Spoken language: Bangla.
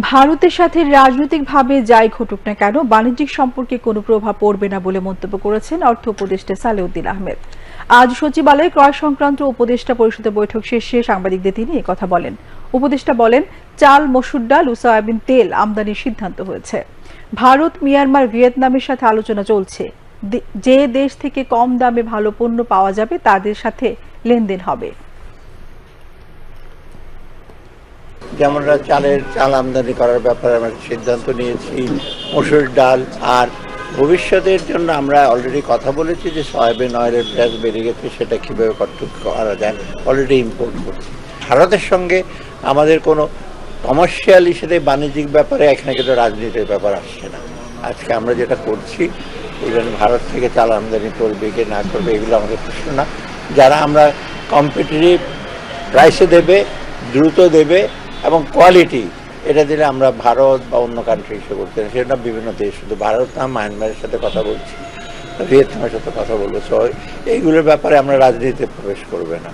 ভারতের সাথে রাজনৈতিকভাবে যাই ঘটুক না কেন বাণিজ্যিক সম্পর্কে কোনো প্রভাব পড়বে না বলে মন্তব্য করেছেন অর্থ উপদেষ্টা সালেউদ্দিন আহমেদ। আজ সচিবালয়ে ক্রয় সংক্রান্ত উপদেষ্টা পরিষদের বৈঠক শেষে সাংবাদিকদের তিনি কথা বলেন। উপদেষ্টা বলেন, চাল, মসুর ডাল ও সয়াবিন তেল আমদানির সিদ্ধান্ত হয়েছে। ভারত, মিয়ানমার, ভিয়েতনামের সাথে আলোচনা চলছে। যে দেশ থেকে কম দামে ভালো পণ্য পাওয়া যাবে তাদের সাথে লেনদেন হবে। যেমন চাল আমদানি করার ব্যাপারে আমরা সিদ্ধান্ত নিয়েছি, মসুর ডাল। আর ভবিষ্যতের জন্য আমরা অলরেডি কথা বলেছি যে সয়াবিন অয়েলের প্রাইস বেড়ে গেছে, সেটা কীভাবে কন্ট্রোল করা যায়, অলরেডি ইম্পোর্ট করছি। ভারতের সঙ্গে আমাদের কোনো কমার্শিয়াল ইস্যুতে বাণিজ্যিক ব্যাপারে এখানে কিন্তু রাজনীতির ব্যাপার আসছে না। আজকে আমরা যেটা করছি, ইভেন ভারত থেকে চাল আমদানি করবে কি না করবে এগুলো আমাদের প্রশ্ন না। যারা আমরা কম্পিটিটিভ প্রাইসে দেবে, দ্রুত দেবে এবং কোয়ালিটি, এটা দিলে আমরা ভারত বা অন্য কান্ট্রি হিসেবে বলতে না, সেটা বিভিন্ন দেশ, শুধু ভারত না, মায়ানমারের সাথে কথা বলছি, ভিয়েতনামের সাথে কথা বলবো। এইগুলোর ব্যাপারে আমরা রাজনীতিতে প্রবেশ করবে না।